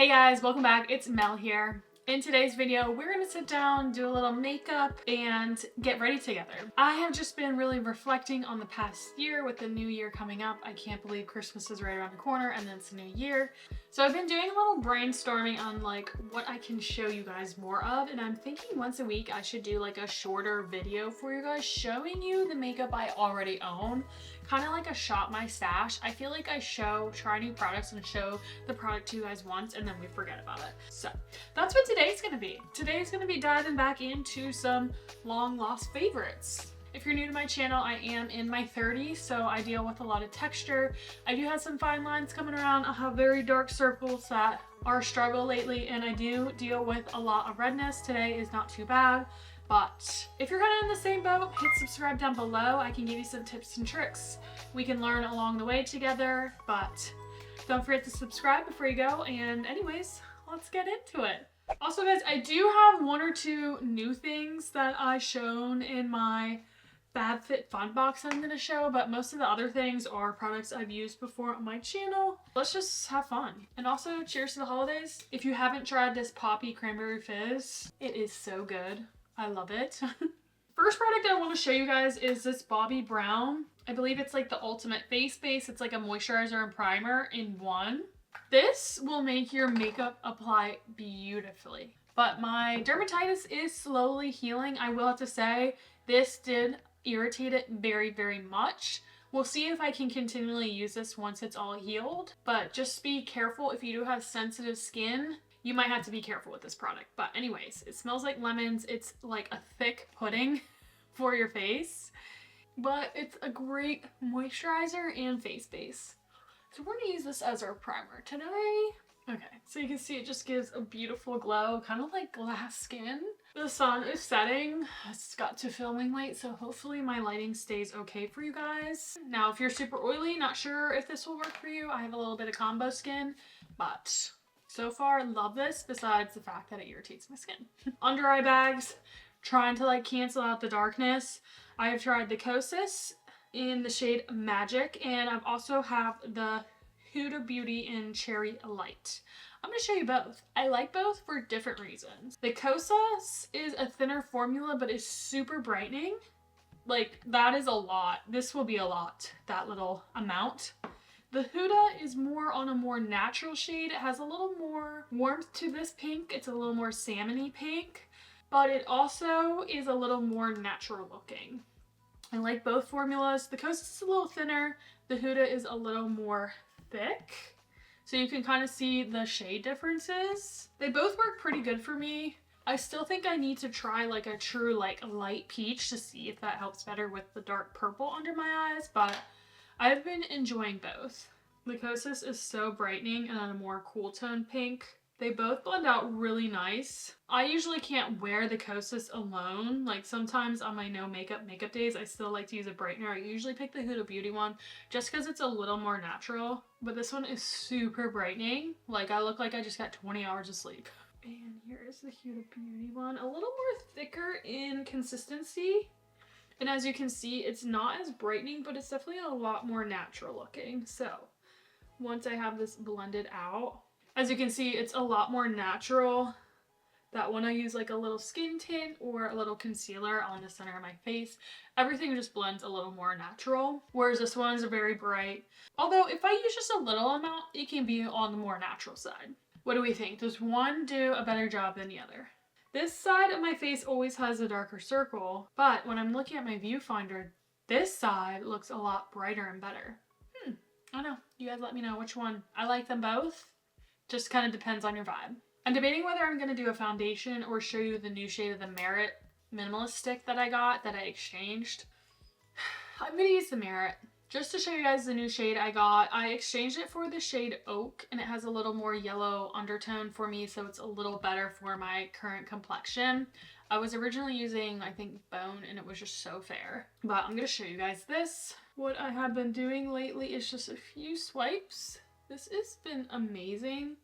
Hey guys, welcome back. It's Mel here. In today's video, we're gonna sit down, do a little makeup, and get ready together. I have just been really reflecting on the past year with the new year coming up. I can't believe Christmas is right around the corner and then it's a new year. So I've been doing a little brainstorming on like what I can show you guys more of, and I'm thinking once a week I should do like a shorter video for you guys showing you the makeup I already own. Kind of like a shop my stash. I feel like I try new products and show the product to you guys once and then we forget about it. So that's what today's gonna be. Today's gonna be diving back into some long lost favorites. If you're new to my channel, I am in my 30s, so I deal with a lot of texture. I do have some fine lines coming around. I have very dark circles that are a struggle lately, and I do deal with a lot of redness. Today is not too bad. But if you're kind of in the same boat, hit subscribe down below. I can give you some tips and tricks. We can learn along the way together, but don't forget to subscribe before you go. And anyways, let's get into it. Also guys, I do have one or two new things that I shown in my FabFitFun box I'm going to show, but most of the other things are products I've used before on my channel. Let's just have fun. And also, cheers to the holidays. If you haven't tried this Poppy Cranberry Fizz, it is so good. I love it. First product I want to show you guys is this Bobbi Brown. I believe it's like the ultimate face base. It's like a moisturizer and primer in one. This will make your makeup apply beautifully. But my dermatitis is slowly healing. I will have to say, this did irritate it very, very much. We'll see if I can continually use this once it's all healed. But just be careful if you do have sensitive skin. You might have to be careful with this product. But anyways, it smells like lemons. It's like a thick pudding for your face. But it's a great moisturizer and face base. So we're going to use this as our primer today. Okay, so you can see it just gives a beautiful glow, kind of like glass skin. The sun is setting. It's got to filming late, so hopefully my lighting stays okay for you guys. Now, if you're super oily, not sure if this will work for you. I have a little bit of combo skin, but so far, love this, besides the fact that it irritates my skin. Under eye bags, trying to like cancel out the darkness. I have tried the Kosas in the shade Magic, and I've also have the Huda Beauty in Cherry Light. I'm going to show you both. I like both for different reasons. The Kosas is a thinner formula, but is super brightening. Like, that is a lot. This will be a lot, that little amount. The Huda is more on a more natural shade. It has a little more warmth to this pink. It's a little more salmony pink, but it also is a little more natural looking. I like both formulas. The Kosas is a little thinner. The Huda is a little more thick. So you can kind of see the shade differences. They both work pretty good for me. I still think I need to try like a true like light peach to see if that helps better with the dark purple under my eyes, but I've been enjoying both. The Kosas is so brightening and a more cool tone pink. They both blend out really nice. I usually can't wear the Kosas alone. Like sometimes on my no makeup days, I still like to use a brightener. I usually pick the Huda Beauty one just because it's a little more natural. But this one is super brightening. Like I look like I just got 20 hours of sleep. And here is the Huda Beauty one. A little more thicker in consistency. And as you can see, it's not as brightening, but it's definitely a lot more natural looking. So once I have this blended out, as you can see, it's a lot more natural. That when I use like a little skin tint or a little concealer on the center of my face, everything just blends a little more natural. Whereas this one is very bright. Although if I use just a little amount, it can be on the more natural side. What do we think? Does one do a better job than the other? This side of my face always has a darker circle, but when I'm looking at my viewfinder, this side looks a lot brighter and better. I don't know. You guys let me know which one. I like them both. Just kind of depends on your vibe. I'm debating whether I'm going to do a foundation or show you the new shade of the Merit Minimalist Stick that I got, that I exchanged. I'm going to use the Merit just to show you guys the new shade I got. I exchanged it for the shade Oak, and it has a little more yellow undertone for me, so it's a little better for my current complexion. I was originally using, I think, Bone, and it was just so fair. But I'm going to show you guys this. What I have been doing lately is just a few swipes. This has been amazing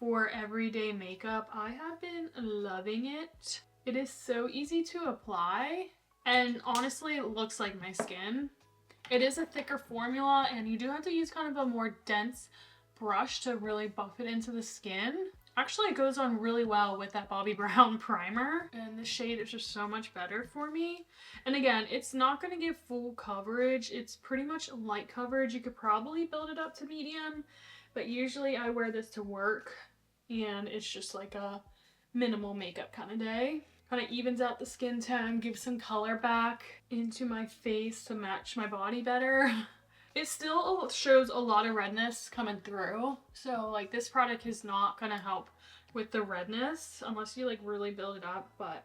for everyday makeup. I have been loving it. It is so easy to apply, and honestly, it looks like my skin. It is a thicker formula, and you do have to use kind of a more dense brush to really buff it into the skin. Actually, it goes on really well with that Bobbi Brown primer, and the shade is just so much better for me. And again, it's not going to give full coverage. It's pretty much light coverage. You could probably build it up to medium, but usually I wear this to work, and it's just like a minimal makeup kind of day. Kind of evens out the skin tone, gives some color back into my face to match my body better. It still shows a lot of redness coming through. So like this product is not going to help with the redness unless you like really build it up, but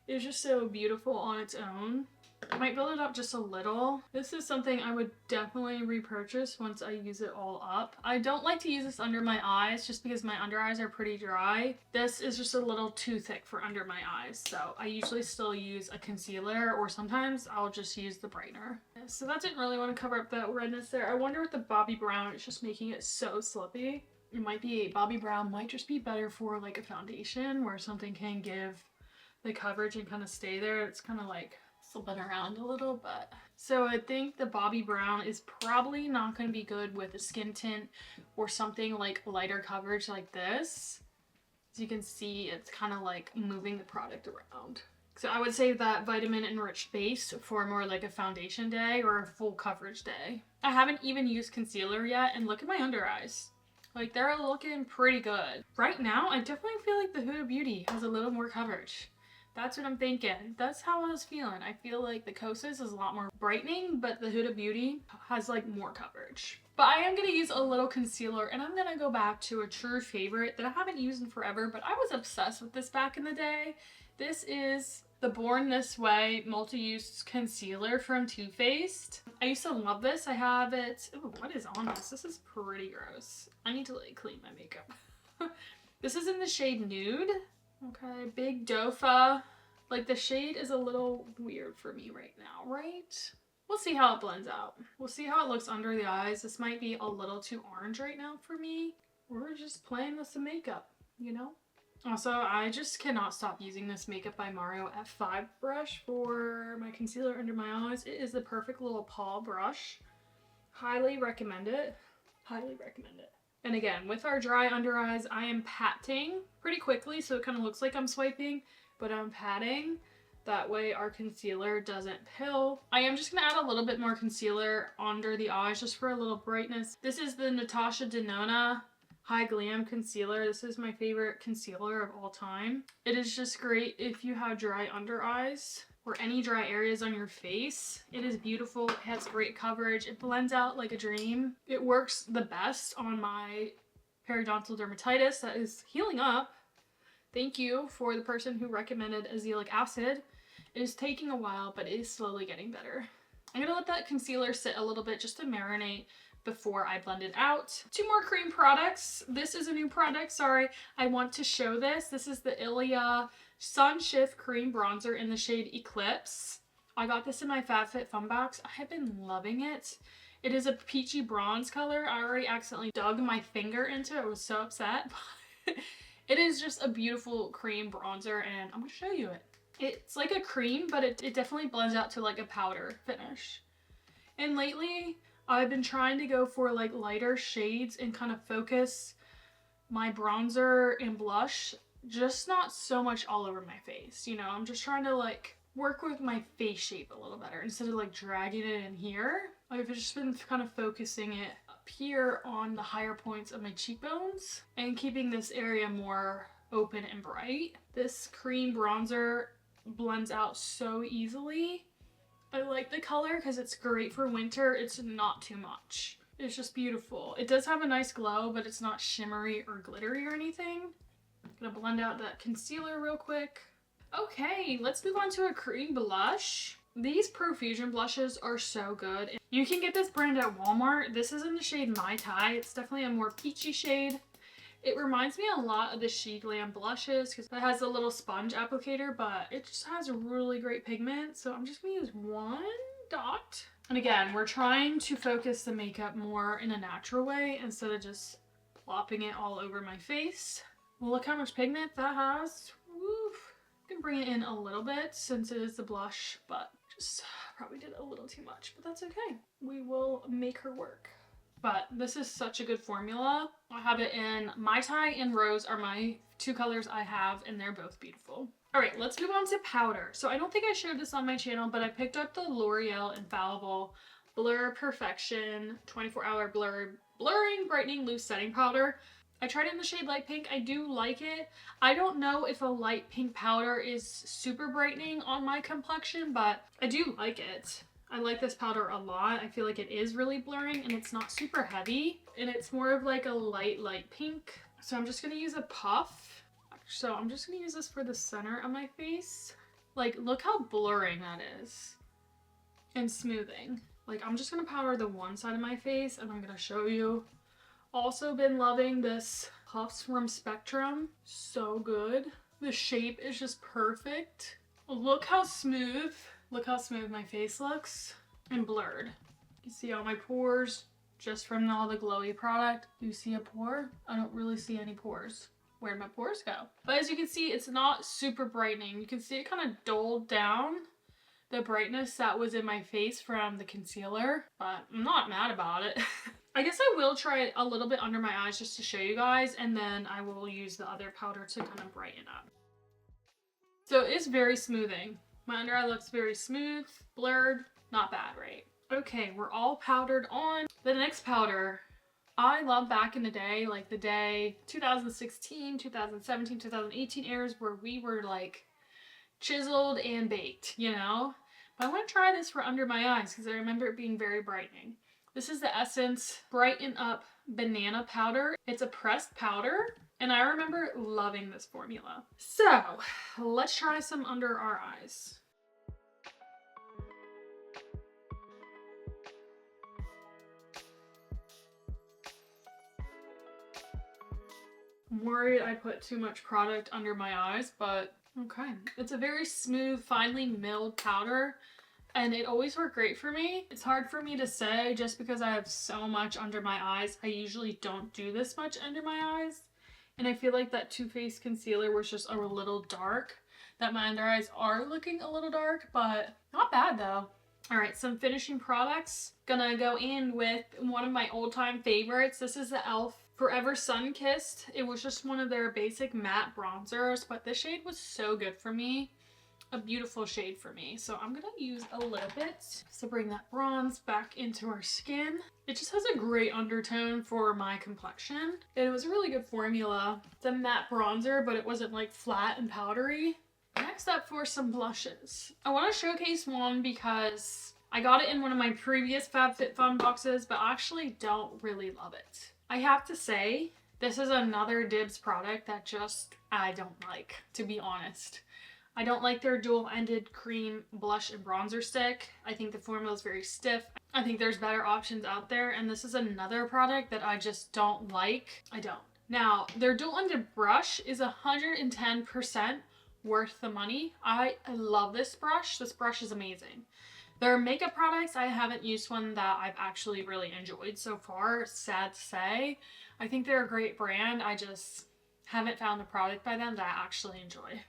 it's just so beautiful on its own. I might build it up just a little. This is something I would definitely repurchase once I use it all up. I don't like to use this under my eyes just because my under eyes are pretty dry. This is just a little too thick for under my eyes, so I usually still use a concealer, or sometimes I'll just use the brightener. So that didn't really want to cover up that redness there. I wonder with the Bobbi Brown, it's just making it so slippy. It might be, Bobbi Brown might just be better for like a foundation where something can give the coverage and kind of stay there. It's kind of like slipping around a little, but so I think the Bobbi Brown is probably not going to be good with a skin tint or something like lighter coverage like this. As you can see, it's kind of like moving the product around. So I would save that vitamin enriched base for more like a foundation day or a full coverage day. I haven't even used concealer yet, and look at my under eyes. Like, they're looking pretty good. Right now, I definitely feel like the Huda Beauty has a little more coverage. That's what I'm thinking. That's how I was feeling. I feel like the Kosas is a lot more brightening, but the Huda Beauty has like more coverage. But I am going to use a little concealer, and I'm going to go back to a true favorite that I haven't used in forever, but I was obsessed with this back in the day. This is the Born This Way multi-use concealer from Too Faced. I used to love this. I have it. Ooh, what is on this? This is pretty gross. I need to like clean my makeup. This is in the shade Nude. Okay, Big Dofa. Like, the shade is a little weird for me right now, right? We'll see how it blends out. We'll see how it looks under the eyes. This might be a little too orange right now for me. We're just playing with some makeup, you know? Also, I just cannot stop using this Makeup by Mario F5 brush for my concealer under my eyes. It is the perfect little paw brush. Highly recommend it. Highly recommend it. And again, with our dry under eyes, I am patting pretty quickly, so it kind of looks like I'm swiping, but I'm patting. That way our concealer doesn't pill. I am just going to add a little bit more concealer under the eyes just for a little brightness. This is the Natasha Denona High Glam Concealer. This is my favorite concealer of all time. It is just great if you have dry under eyes or any dry areas on your face. It is beautiful. It has great coverage. It blends out like a dream. It works the best on my periodontal dermatitis that is healing up. Thank you for the person who recommended azelaic acid. It is taking a while, but it is slowly getting better. I'm gonna let that concealer sit a little bit just to marinate before I blend it out. 2 more cream products. This is a new product, sorry. I want to show this. This is the Ilia Sun Shift Cream Bronzer in the shade Eclipse. I got this in my FabFitFun box. I have been loving it. It is a peachy bronze color. I already accidentally dug my finger into it. I was so upset. It is just a beautiful cream bronzer, and I'm going to show you it. It's like a cream, but it definitely blends out to like a powder finish. And lately, I've been trying to go for like lighter shades and kind of focus my bronzer and blush, just not so much all over my face. You know, I'm just trying to like work with my face shape a little better instead of like dragging it in here. I've just been kind of focusing it up here on the higher points of my cheekbones and keeping this area more open and bright. This cream bronzer blends out so easily. I like the color because it's great for winter. It's not too much. It's just beautiful. It does have a nice glow, but it's not shimmery or glittery or anything. I'm gonna blend out that concealer real quick. Okay, let's move on to a cream blush. These Profusion blushes are so good. You can get this brand at Walmart. This is in the shade Mai Tai. It's definitely a more peachy shade. It reminds me a lot of the She Glam blushes because it has a little sponge applicator, but it just has really great pigment. So I'm just going to use 1 dot. And again, we're trying to focus the makeup more in a natural way instead of just plopping it all over my face. Well, look how much pigment that has. Woof. I can bring it in a little bit since it is the blush, but just probably did a little too much, but that's okay. We will make her work. But this is such a good formula. I have it in Mai Tai and Rose are my two colors I have, and they're both beautiful. All right, let's move on to powder. So I don't think I showed this on my channel, but I picked up the L'Oreal Infallible Blur Perfection 24-hour blurring brightening loose setting powder. I tried it in the shade light pink. I do like it. I don't know if a light pink powder is super brightening on my complexion, but I do like it. I like this powder a lot. I feel like it is really blurring and it's not super heavy. And it's more of like a light pink. So I'm just going to use a puff. So I'm just going to use this for the center of my face. Like, look how blurring that is. And smoothing. Like, I'm just going to powder the one side of my face and I'm going to show you. Also been loving this puffs from Spectrum. So good. The shape is just perfect. Look how smooth my face looks and blurred. You see all my pores just from all the glowy product. Do you see a pore? I don't really see any pores. Where'd my pores go? But as you can see, it's not super brightening. You can see it kind of dulled down the brightness that was in my face from the concealer, but I'm not mad about it. I guess I will try it a little bit under my eyes just to show you guys, and then I will use the other powder to kind of brighten up. So it's very smoothing. My under eye looks very smooth, blurred, not bad, right? Okay, we're all powdered on. The next powder, I love back in the day, like the day 2016, 2017, 2018 eras where we were like chiseled and baked, you know? But I want to try this for under my eyes because I remember it being very brightening. This is the Essence Brighten Up Banana Powder. It's a pressed powder. And I remember loving this formula. So let's try some under our eyes. I'm worried I put too much product under my eyes, but okay. It's a very smooth, finely milled powder. And it always worked great for me. It's hard for me to say just because I have so much under my eyes. I usually don't do this much under my eyes. And I feel like that Too Faced concealer was just a little dark. That my under eyes are looking a little dark, but not bad though. All right, some finishing products. Gonna go in with one of my old time favorites. This is the e.l.f. Forever Sun Kissed. It was just one of their basic matte bronzers, but this shade was so good for me. A beautiful shade for me. So I'm gonna use a little bit to bring that bronze back into our skin. It just has a great undertone for my complexion. And it was a really good formula. It's a matte bronzer, but it wasn't like flat and powdery. Next up for some blushes. I want to showcase one because I got it in one of my previous FabFitFun boxes, but I actually don't really love it. I have to say, this is another Dibs product that just I don't like, to be honest. I don't like their dual-ended cream blush and bronzer stick. I think the formula is very stiff. I think there's better options out there, and this is another product that I just don't like. I don't. Now, their dual-ended brush is 110% worth the money. I love this brush. This brush is amazing. Their makeup products, I haven't used one that I've actually really enjoyed so far, sad to say. I think they're a great brand. I just haven't found a product by them that I actually enjoy.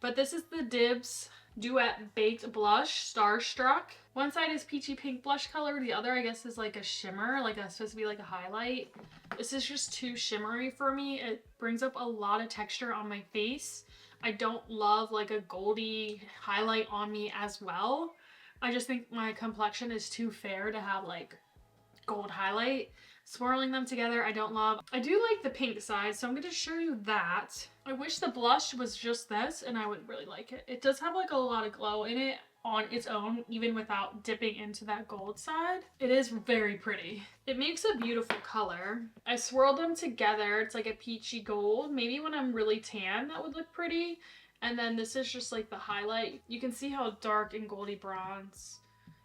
But this is the Dibs Duet Baked Blush Starstruck. One side is peachy pink blush color. The other, I guess, is like a shimmer, like it's supposed to be like a highlight. This is just too shimmery for me. It brings up a lot of texture on my face. I don't love like a goldy highlight on me as well. I just think my complexion is too fair to have like gold highlight. Swirling them together, I don't love. I do like the pink side, so I'm going to show you that. I wish the blush was just this, and I would really like it. It does have like a lot of glow in it on its own, even without dipping into that gold side. It is very pretty. It makes a beautiful color. I swirled them together. It's like a peachy gold. Maybe when I'm really tan, that would look pretty. And then this is just like the highlight. You can see how dark and goldy bronze.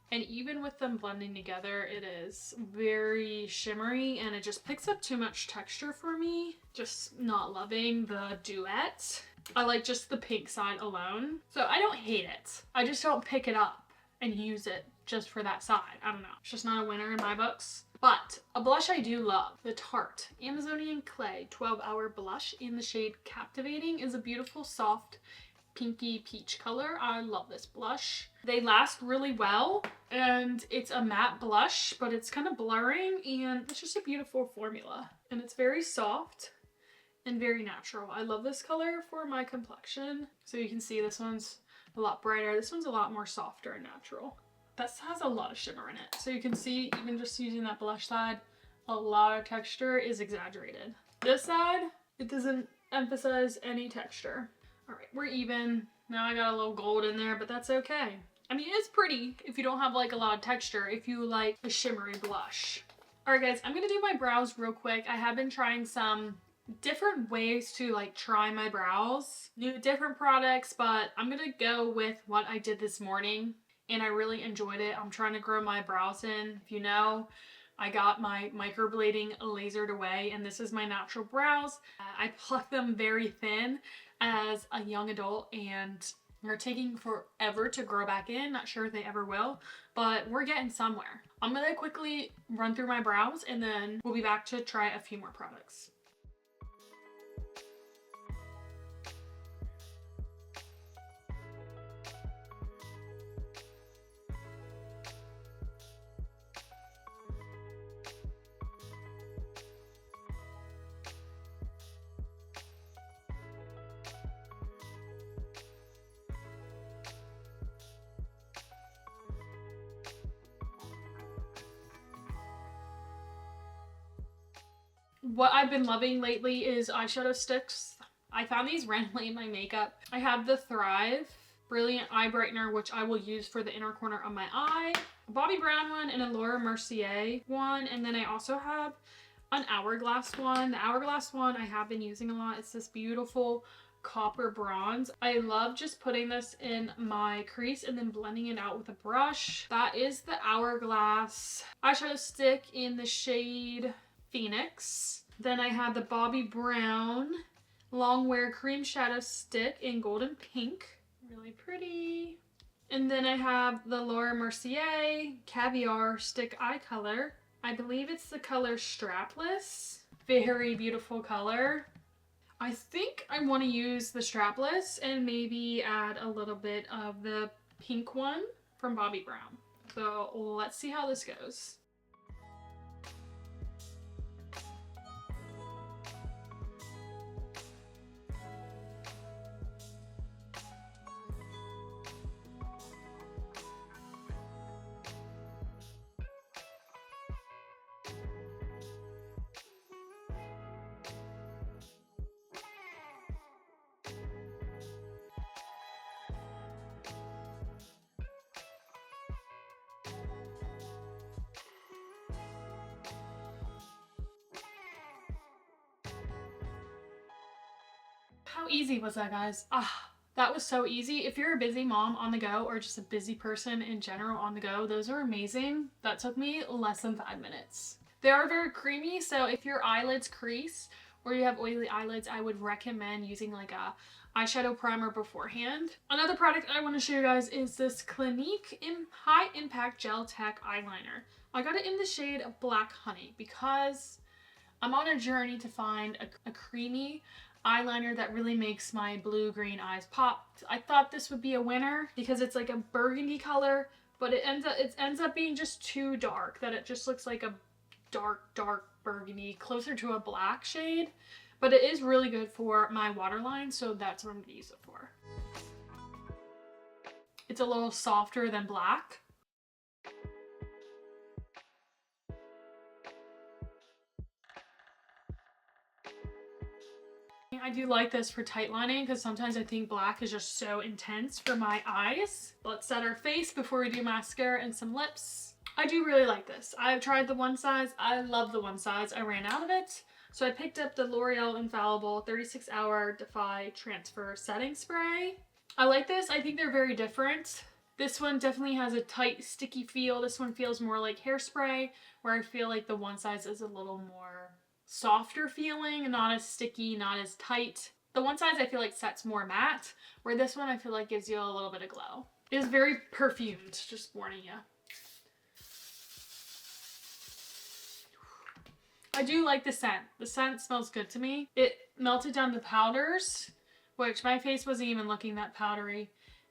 And even with them blending together, it is very shimmery and it just picks up too much texture for me. Just not loving the duet. I like just the pink side alone. So I don't hate it. I just don't pick it up and use it just for that side. I don't know. It's just not a winner in my books. But a blush I do love, the Tarte Amazonian Clay 12-Hour Blush in the shade Captivating is a beautiful, soft, pinky peach color. I love this blush. They last really well, and it's a matte blush, but it's kind of blurring, and it's just a beautiful formula. And it's very soft and very natural. I love this color for my complexion. So you can see this one's a lot brighter. This one's a lot more softer and natural. This has a lot of shimmer in it. So you can see, even just using that blush side, a lot of texture is exaggerated. This side, it doesn't emphasize any texture. All right, we're even. Now I got a little gold in there, but that's okay. I mean, it's pretty if you don't have like a lot of texture, if you like a shimmery blush. All right, guys, I'm gonna do my brows real quick. I have been trying some different ways to like try my brows, different products, but I'm gonna go with what I did this morning, and I really enjoyed it. I'm trying to grow my brows in. If you know, I got my microblading lasered away, and this is my natural brows. I pluck them very thin as a young adult, and they're taking forever to grow back in. Not sure if they ever will, but we're getting somewhere. I'm gonna quickly run through my brows, and then we'll be back to try a few more products. What I've been loving lately is eyeshadow sticks. I found these randomly in my makeup. I have the Thrive Brilliant Eye Brightener, which I will use for the inner corner of my eye, a Bobbi Brown one, and a Laura Mercier one, and then I also have an Hourglass one. The Hourglass one I have been using a lot. It's this beautiful copper bronze. I love just putting this in my crease and then blending it out with a brush. That is the Hourglass eyeshadow stick in the shade Phoenix. Then I have the Bobbi Brown Long Wear Cream Shadow Stick in Golden Pink. Really pretty. And then I have the Laura Mercier Caviar Stick Eye Color. I believe it's the color Strapless. Very beautiful color. I think I want to use the Strapless and maybe add a little bit of the pink one from Bobbi Brown. So let's see how this goes. How easy was that, guys? That was so easy. If you're a busy mom on the go, or just a busy person in general on the go, those are amazing. That took me less than 5 minutes. They are very creamy, so if your eyelids crease or you have oily eyelids, I would recommend using like a eyeshadow primer beforehand. Another product I want to show you guys is this Clinique High Impact Gel Tech Eyeliner. I got it in the shade Black Honey because I'm on a journey to find a creamy eyeliner that really makes my blue-green eyes pop. I thought this would be a winner because it's like a burgundy color, but it ends up being just too dark, that it just looks like a dark burgundy, closer to a black shade. But it is really good for my waterline, so that's what I'm going to use it for. It's a little softer than black. I do like this for tight lining because sometimes I think black is just so intense for my eyes. Let's set our face before we do mascara and some lips. I do really like this. I've tried the one size. I love the one size. I ran out of it. So I picked up the L'Oreal Infallible 36-Hour Defy Transfer Setting Spray. I like this. I think they're very different. This one definitely has a tight, sticky feel. This one feels more like hairspray, where I feel like the one size is a little more softer feeling, not as sticky, not as tight. The one size I feel like sets more matte, where this one I feel like gives you a little bit of glow. It is very perfumed, just warning you. I do like the scent. The scent smells good to me. It melted down the powders, which my face wasn't even looking that powdery,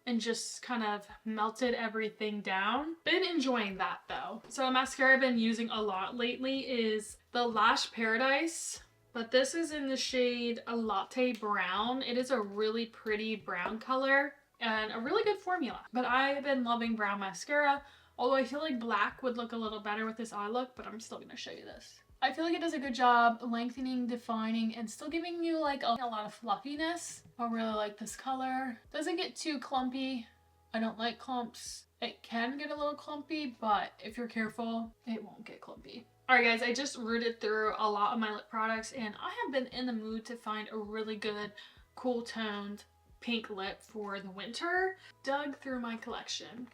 and just kind of melted everything down. Been enjoying that though. So a mascara I've been using a lot lately is the Lash Paradise, but this is in the shade a Latte Brown. It is a really pretty brown color and a really good formula. But I've been loving brown mascara, although I feel like black would look a little better with this eye look, but I'm still gonna show you this. I feel like it does a good job lengthening, defining, and still giving you like a lot of fluffiness. I really like this color. Doesn't get too clumpy. I don't like clumps. It can get a little clumpy, but if you're careful, it won't get clumpy. Alright guys, I just rooted through a lot of my lip products, and I have been in the mood to find a really good, cool toned pink lip for the winter. Dug through my collection.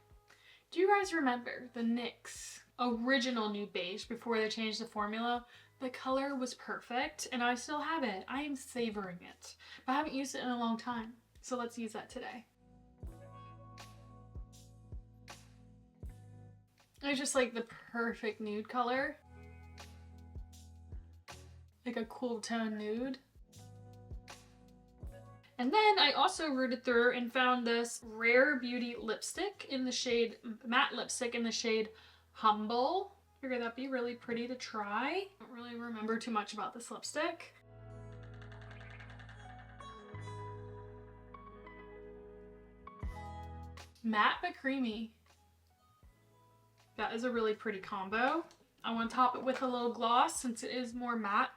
Do you guys remember the NYX original nude beige before they changed the formula? The color was perfect and I still have it. I am savoring it, but I haven't used it in a long time, so let's use that today. It's just like the perfect nude color, like a cool tone nude. And then I also rooted through and found this Rare Beauty lipstick in the shade, matte lipstick in the shade Humble. Figured that'd be really pretty to try. Don't really remember too much about this lipstick. Matte but creamy. That is a really pretty combo. I want to top it with a little gloss since it is more matte.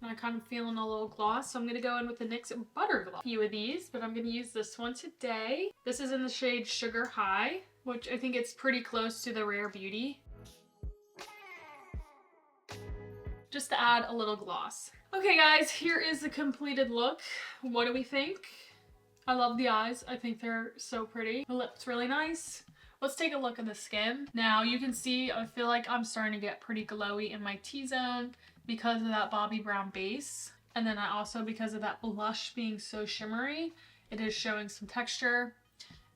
And I'm kind of feeling a little gloss, so I'm going to go in with the NYX Butter Gloss. A few of these, but I'm going to use this one today. This is in the shade Sugar High, which I think it's pretty close to the Rare Beauty. Just to add a little gloss. Okay guys, here is the completed look. What do we think? I love the eyes. I think they're so pretty. The lip's really nice. Let's take a look at the skin. Now you can see, I feel like I'm starting to get pretty glowy in my T-zone because of that Bobbi Brown base. And then I also, because of that blush being so shimmery, it is showing some texture.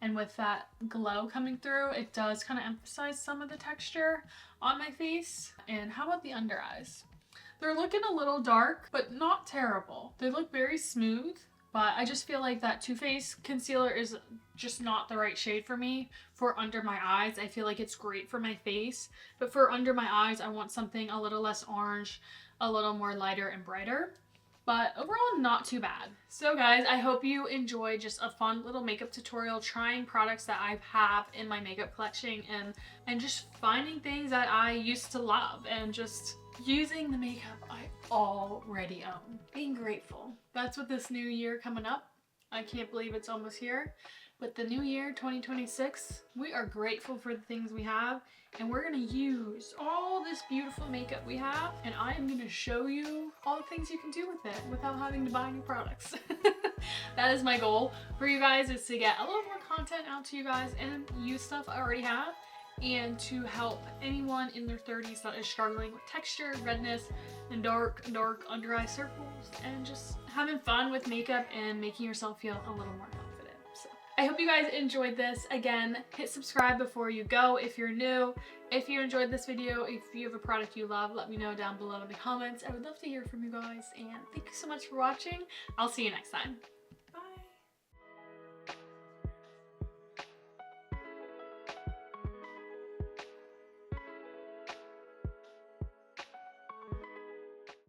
And with that glow coming through, it does kind of emphasize some of the texture on my face. And how about the under eyes? They're looking a little dark, but not terrible. They look very smooth, but I just feel like that Too Faced concealer is just not the right shade for me for under my eyes. I feel like it's great for my face, but for under my eyes, I want something a little less orange, a little more lighter and brighter. But overall, not too bad. So guys, I hope you enjoyed just a fun little makeup tutorial trying products that I have in my makeup collection and just finding things that I used to love and just using the makeup I already own. Being grateful. That's what this new year coming up. I can't believe it's almost here. But the new year, 2026, we are grateful for the things we have, and we're gonna use all this beautiful makeup we have, and I am gonna show you all the things you can do with it without having to buy new products. That is my goal for you guys, is to get a little more content out to you guys and use stuff I already have, and to help anyone in their 30s that is struggling with texture, redness, and dark under eye circles, and just having fun with makeup and making yourself feel a little more confident. So I hope you guys enjoyed this. Again, hit subscribe before you go if you're new. If you enjoyed this video, if you have a product you love, let me know down below in the comments. I would love to hear from you guys, and thank you so much for watching. I'll see you next time.